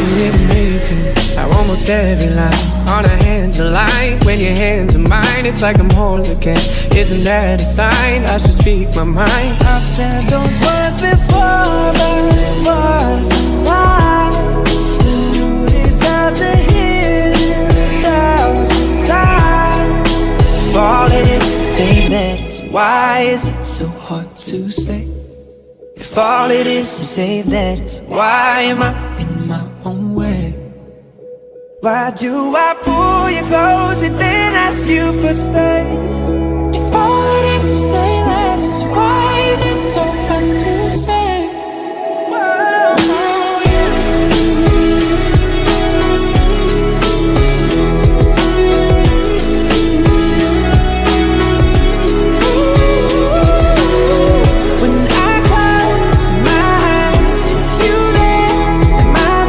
Isn't it amazing how almost every line on our hands align? When your hands are mine, it's like I'm whole again. Isn't that a sign? I should speak my mind. I've said those words before, but it was a lie. You deserve to hear them 1,000 times. If all it is to say that, why is it so hard to say? If all it is to say that, why am I in my own way? Why do I pull you close and then ask you for space? If all it is to say that is, why is it so hard to